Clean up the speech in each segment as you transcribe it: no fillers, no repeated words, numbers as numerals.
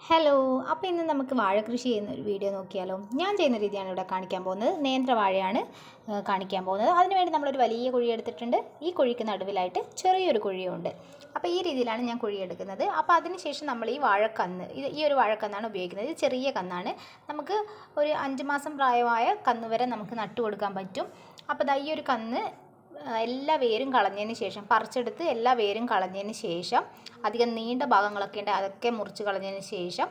Hello, അപ്പോൾ ഇന്ന് നമുക്ക് വാഴ കൃഷി ചെയ്യുന്ന ഒരു വീഡിയോ നോക്കിയാലോ. ഞാൻ ചെയ്യുന്ന രീതിയാണ് ഇവിടെ കാണിക്കാൻ പോകുന്നത്. നേന്ത്രവാഴയാണ് കാണിക്കാൻ പോകുന്നത്. അതിനുവേണ്ടി നമ്മളൊരു വലിയ കുഴി എടുത്തിട്ടുണ്ട്. ഈ കുഴിക്ക് നടുവിലായിട്ട് ചെറിയൊരു കുഴിയുണ്ട്. അപ്പോൾ ഈ രീതിയിലാണ് ഞാൻ കുഴി എടുക്കുന്നത്. അപ്പോൾ അതിനുശേഷം നമ്മൾ ഈ വാഴക്കന്ന്, ഈ ഒരു വാഴക്കന്നാണ് ഉപയോഗിക്കുന്നത്. ഇത് ചെറിയ കന്നാണ്. നമുക്ക് ഒരു 5 മാസം പ്രായമായ കന്ന് വരെ നമുക്ക് നട്ടു കൊടുക്കാൻ പറ്റും. അപ്പോൾ ഈ ഒരു കന്ന് എല്ലാ വേരും കളഞ്ഞതിന് ശേഷം പറിച്ചെടുത്ത് എല്ലാ വേരും കളഞ്ഞതിന് ശേഷം അധികം നീണ്ട ഭാഗങ്ങളൊക്കെ ഉണ്ട്, അതൊക്കെ മുറിച്ച് കളഞ്ഞതിന് ശേഷം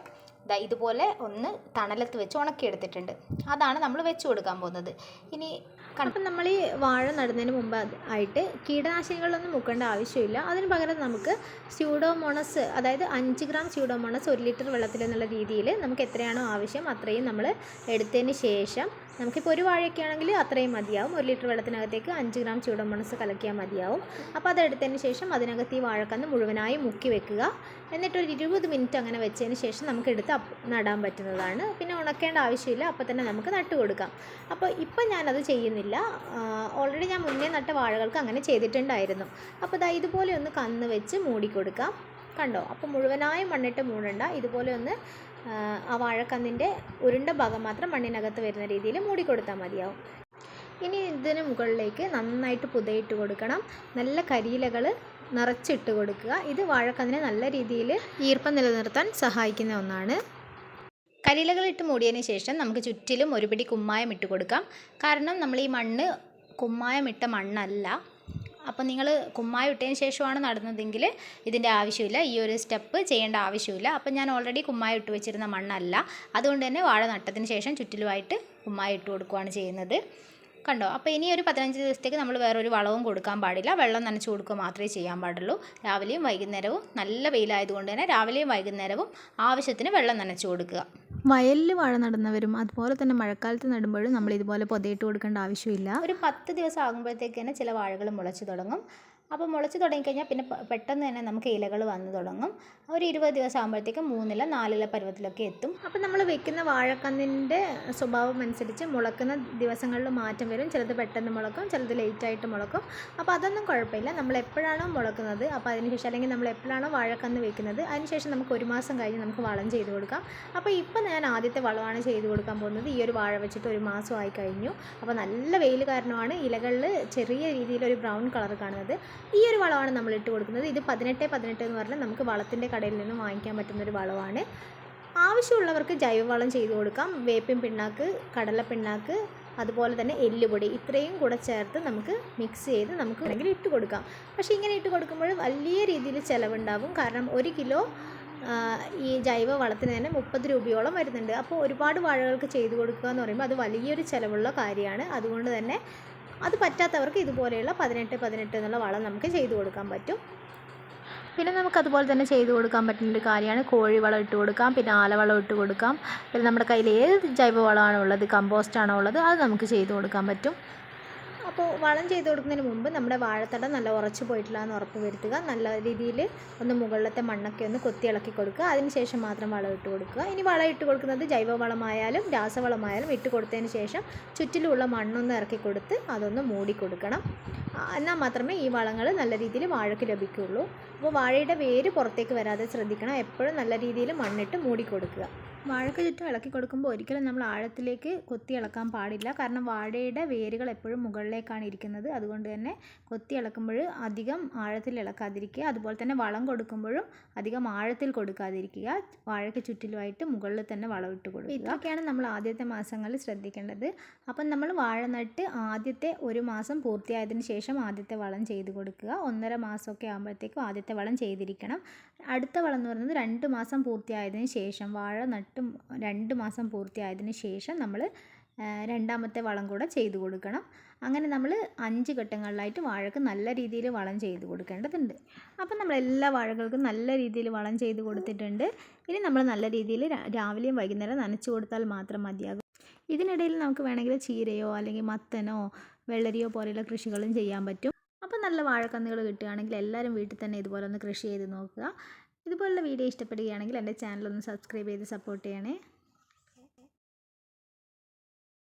ഇതുപോലെ ഒന്ന് തണലത്ത് വെച്ച് ഉണക്കിയെടുത്തിട്ടുണ്ട്. അതാണ് നമ്മൾ വെച്ച് കൊടുക്കാൻ പോകുന്നത്. ഇനി അപ്പം നമ്മൾ ഈ വാഴ നടുന്നതിന് മുമ്പ് ആയിട്ട് കീടനാശിനികളൊന്നും മുക്കേണ്ട ആവശ്യമില്ല. അതിന് പകരം നമുക്ക് സ്യൂഡോമോണസ്, അതായത് 5 ഗ്രാം സ്യൂഡോമോണസ് 1 ലിറ്റർ വെള്ളത്തിൽ എന്നുള്ള രീതിയിൽ നമുക്ക് എത്രയാണോ ആവശ്യം അത്രയും നമ്മൾ എടുത്തതിന് ശേഷം, നമുക്കിപ്പോൾ ഒരു വാഴയൊക്കെ ആണെങ്കിൽ അത്രയും മതിയാവും. 1 ലിറ്റർ വെള്ളത്തിനകത്തേക്ക് 5 ഗ്രാം സ്യൂഡോമോണസ് കലക്കിയാൽ മതിയാവും. അപ്പോൾ അതെടുത്തതിന് ശേഷം അതിനകത്ത് ഈ വാഴക്കന്ന് മുഴുവനായി മുക്കി വെക്കുക. എന്നിട്ടൊരു 20 മിനിറ്റ് അങ്ങനെ വെച്ചതിന് ശേഷം നമുക്ക് എടുത്ത് നടാൻ പറ്റുന്നതാണ്. പിന്നെ ഉണക്കേണ്ട ആവശ്യമില്ല, അപ്പോൾ തന്നെ നമുക്ക് നട്ടു കൊടുക്കാം. അപ്പോൾ ഇപ്പം ഞാനത് ചെയ്യുന്നില്ല. ഓൾറെഡി ഞാൻ മുന്നേ നട്ട വാഴകൾക്ക് അങ്ങനെ ചെയ്തിട്ടുണ്ടായിരുന്നു. അപ്പോൾ ഇതുപോലെ ഒന്ന് കന്ന് വെച്ച് മൂടിക്കൊടുക്കാം. കണ്ടോ? അപ്പോൾ മുഴുവനായും മണ്ണിട്ട് മൂടണ്ട. ഇതുപോലെ ഒന്ന് ആ വാഴക്കന്നിൻ്റെ ഉരുണ്ട ഭാഗം മാത്രം മണ്ണിനകത്ത് വരുന്ന രീതിയിൽ മൂടിക്കൊടുത്താൽ മതിയാവും. ഇനി ഇതിന് മുകളിലേക്ക് നന്നായിട്ട് പുതയിട്ട് കൊടുക്കണം. നല്ല കരിയിലകൾ നിറച്ചിട്ട് കൊടുക്കുക. ഇത് വാഴക്കന്നിനെ നല്ല രീതിയിൽ ഈർപ്പം നിലനിർത്താൻ സഹായിക്കുന്ന ഒന്നാണ്. കരിയിലകൾ ഇട്ട് മൂടിയതിന് ശേഷം നമുക്ക് ചുറ്റിലും ഒരു പിടി കുമ്മായം ഇട്ട് കൊടുക്കാം. കാരണം നമ്മൾ ഈ മണ്ണ് കുമ്മായം ഇട്ട മണ്ണല്ല. അപ്പോൾ നിങ്ങൾ കുമ്മായം ഇട്ടതിന് ശേഷമാണ് നടുന്നതെങ്കിൽ ഇതിൻ്റെ ആവശ്യമില്ല, ഈ ഒരു സ്റ്റെപ്പ് ചെയ്യേണ്ട ആവശ്യമില്ല. അപ്പോൾ ഞാൻ ഓൾറെഡി കുമ്മായം ഇട്ട് വെച്ചിരുന്ന മണ്ണല്ല, അതുകൊണ്ട് തന്നെ വാഴ നട്ടതിന് ശേഷം ചുറ്റിലുമായിട്ട് കുമ്മായം ഇട്ട് കൊടുക്കുകയാണ് ചെയ്യുന്നത്. കണ്ടോ? അപ്പോൾ ഇനി ഒരു 15 ദിവസത്തേക്ക് നമ്മൾ വേറൊരു വളവും കൊടുക്കാൻ പാടില്ല. വെള്ളം നനച്ച് കൊടുക്കുക മാത്രമേ ചെയ്യാൻ പാടുള്ളൂ. രാവിലെയും വൈകുന്നേരവും, നല്ല വെയിലായതുകൊണ്ട് തന്നെ രാവിലെയും വൈകുന്നേരവും ആവശ്യത്തിന് വെള്ളം നനച്ച് കൊടുക്കുക. വയലിൽ വാഴ നടുന്നവരും അതുപോലെ തന്നെ മഴക്കാലത്ത് നടുമ്പോഴും നമ്മൾ ഇതുപോലെ പൊതയിട്ട് കൊടുക്കേണ്ട ആവശ്യമില്ല. ഒരു 10 ദിവസം ആകുമ്പോഴത്തേക്ക് തന്നെ ചില വാഴകൾ മുളച്ച് തുടങ്ങും. അപ്പോൾ മുളച്ച് തുടങ്ങിക്കഴിഞ്ഞാൽ പിന്നെ പെട്ടെന്ന് തന്നെ നമുക്ക് ഇലകൾ വന്ന് തുടങ്ങും. ഒരു 20 ദിവസം ആകുമ്പോഴത്തേക്കും 3 ഇല 4 ഇല പരുവത്തിലൊക്കെ എത്തും. അപ്പോൾ നമ്മൾ വെക്കുന്ന വാഴക്കന്നിൻ്റെ സ്വഭാവം അനുസരിച്ച് മുളക്കുന്ന ദിവസങ്ങളിൽ മാറ്റം വരും. ചിലത് പെട്ടെന്ന് മുളക്കും, ചിലത് ലേറ്റായിട്ട് മുളക്കും. അപ്പോൾ അതൊന്നും കുഴപ്പമില്ല. നമ്മൾ എപ്പോഴാണോ മുളക്കുന്നത്, അപ്പോൾ അതിനുശേഷം, അല്ലെങ്കിൽ നമ്മൾ എപ്പോഴാണോ വാഴക്കന്ന് വെക്കുന്നത് അതിനുശേഷം നമുക്ക് 1 മാസം കഴിഞ്ഞ് നമുക്ക് വളം ചെയ്ത് കൊടുക്കാം. അപ്പോൾ ഇപ്പം ഞാൻ ആദ്യത്തെ വളമാണ് ചെയ്ത് കൊടുക്കാൻ പോകുന്നത്. ഈ ഒരു വാഴ വെച്ചിട്ട് 1 മാസമായി കഴിഞ്ഞു. അപ്പോൾ നല്ല വെയിൽ കാരണമാണ് ഇലകളിൽ ചെറിയ രീതിയിലൊരു ബ്രൗൺ കളർ കാണുന്നത്. ഈ ഒരു വളമാണ് നമ്മൾ ഇട്ട് കൊടുക്കുന്നത്. ഇത് 18 എന്ന് പറഞ്ഞാൽ നമുക്ക് വളത്തിൻ്റെ കടയിൽ നിന്ന് വാങ്ങിക്കാൻ പറ്റുന്നൊരു വളമാണ്. ആവശ്യമുള്ളവർക്ക് ജൈവവളം ചെയ്ത് കൊടുക്കാം. വേപ്പിൻ പിണ്ണാക്ക്, കടലപ്പിണ്ണാക്ക്, അതുപോലെ തന്നെ എല്ലുപൊടി, ഇത്രയും കൂടെ ചേർത്ത് നമുക്ക് മിക്സ് ചെയ്ത് നമുക്ക് വേണമെങ്കിൽ ഇട്ട് കൊടുക്കാം. പക്ഷേ ഇങ്ങനെ ഇട്ട് കൊടുക്കുമ്പോൾ വലിയ രീതിയിൽ ചിലവുണ്ടാവും. കാരണം 1 കിലോ ഈ ജൈവ വളത്തിന് തന്നെ 30 രൂപയോളം വരുന്നുണ്ട്. അപ്പോൾ ഒരുപാട് വാഴകൾക്ക് ചെയ്ത് കൊടുക്കുക എന്ന് പറയുമ്പോൾ അത് വലിയൊരു ചിലവുള്ള കാര്യമാണ്. അതുകൊണ്ട് തന്നെ അത് പറ്റാത്തവർക്ക് ഇതുപോലെയുള്ള 18 എന്നുള്ള വളം നമുക്ക് ചെയ്തു കൊടുക്കാൻ പറ്റും. പിന്നെ നമുക്കതുപോലെ തന്നെ ചെയ്തു കൊടുക്കാൻ പറ്റുന്നൊരു കാര്യമാണ് കോഴിവളം ഇട്ട് കൊടുക്കാം, പിന്നെ ആലവളം ഇട്ട് കൊടുക്കാം. പിന്നെ നമ്മുടെ കയ്യിൽ ഏത് ജൈവവളമാണോ ഉള്ളത്, കമ്പോസ്റ്റാണോ ഉള്ളത്, അത് നമുക്ക് ചെയ്തു കൊടുക്കാൻ പറ്റും. അപ്പോൾ വളം ചെയ്ത് കൊടുക്കുന്നതിന് മുമ്പ് നമ്മുടെ വാഴത്തട നല്ല ഉറച്ചു പോയിട്ടില്ല എന്ന് ഉറപ്പ് വരുത്തുക. നല്ല രീതിയിൽ ഒന്ന് മുകളിലത്തെ മണ്ണൊക്കെ ഒന്ന് കൊത്തി ഇളക്കി കൊടുക്കുക. അതിനുശേഷം മാത്രം വളം ഇട്ട് കൊടുക്കുക. ഇനി വളം ഇട്ട് കൊടുക്കുന്നത് ജൈവവളമായാലും രാസവളമായാലും ഇട്ട് കൊടുത്തതിന് ശേഷം ചുറ്റിലുള്ള മണ്ണൊന്ന് ഇറക്കി കൊടുത്ത് അതൊന്ന് മൂടി കൊടുക്കണം. എന്നാൽ മാത്രമേ ഈ വളങ്ങൾ നല്ല രീതിയിൽ വാഴയ്ക്ക് ലഭിക്കുകയുള്ളൂ. അപ്പോൾ വാഴയുടെ വേര് പുറത്തേക്ക് വരാതെ ശ്രദ്ധിക്കണം. എപ്പോഴും നല്ല രീതിയിൽ മണ്ണിട്ട് മൂടി കൊടുക്കുക. വാഴയ്ക്ക് ചുറ്റും ഇളക്കി കൊടുക്കുമ്പോൾ ഒരിക്കലും നമ്മൾ ആഴത്തിലേക്ക് കൊത്തി ഇളക്കാൻ പാടില്ല. കാരണം വാഴയുടെ വേരുകൾ എപ്പോഴും മുകളിലേക്കാണ് ഇരിക്കുന്നത്. അതുകൊണ്ട് തന്നെ കൊത്തി ഇളക്കുമ്പോൾ അധികം ആഴത്തിൽ ഇളക്കാതിരിക്കുക. അതുപോലെ തന്നെ വളം കൊടുക്കുമ്പോഴും അധികം ആഴത്തിൽ കൊടുക്കാതിരിക്കുക. വാഴയ്ക്ക് ചുറ്റിലുമായിട്ട് മുകളിൽ തന്നെ വളം ഇട്ട് കൊടുക്കുക. ഇതൊക്കെയാണ് നമ്മൾ ആദ്യത്തെ മാസങ്ങളിൽ ശ്രദ്ധിക്കേണ്ടത്. അപ്പം നമ്മൾ വാഴ നട്ട് ആദ്യത്തെ 1 മാസം പൂർത്തിയായതിന് ശേഷം ആദ്യത്തെ വളം ചെയ്ത് കൊടുക്കുക. 1.5 മാസമൊക്കെ ആകുമ്പോഴത്തേക്കും ആദ്യത്തെ വളം ചെയ്തിരിക്കണം. അടുത്ത വളം എന്ന് പറയുന്നത് 2 മാസം പൂർത്തിയായതിന് ശേഷം, വാഴ നട്ട് 2 മാസം പൂർത്തിയായതിന് ശേഷം നമ്മൾ രണ്ടാമത്തെ വളം കൂടെ ചെയ്തു കൊടുക്കണം. അങ്ങനെ നമ്മൾ 5 ഘട്ടങ്ങളിലായിട്ട് വാഴക്ക് നല്ല രീതിയിൽ വളം ചെയ്ത് കൊടുക്കേണ്ടതുണ്ട്. അപ്പം നമ്മൾ എല്ലാ വാഴകൾക്കും നല്ല രീതിയിൽ വളം ചെയ്ത് കൊടുത്തിട്ടുണ്ട്. ഇനി നമ്മൾ നല്ല രീതിയിൽ രാവിലെയും വൈകുന്നേരം നനച്ചു കൊടുത്താൽ മാത്രം മതിയാകും. ഇതിനിടയിൽ നമുക്ക് വേണമെങ്കിൽ ചീരയോ അല്ലെങ്കിൽ മത്തനോ വെള്ളരിയോ പോലെയുള്ള കൃഷികളും ചെയ്യാൻ പറ്റും. അപ്പം നല്ല വാഴക്കന്നുകൾ കിട്ടുകയാണെങ്കിൽ എല്ലാവരും വീട്ടിൽ തന്നെ ഇതുപോലെ ഒന്ന് കൃഷി ചെയ്ത് നോക്കുക. ഇതുപോലുള്ള വീഡിയോ ഇഷ്ടപ്പെടുകയാണെങ്കിൽ എൻ്റെ ചാനലൊന്ന് സബ്സ്ക്രൈബ് ചെയ്ത് സപ്പോർട്ട് ചെയ്യണേ.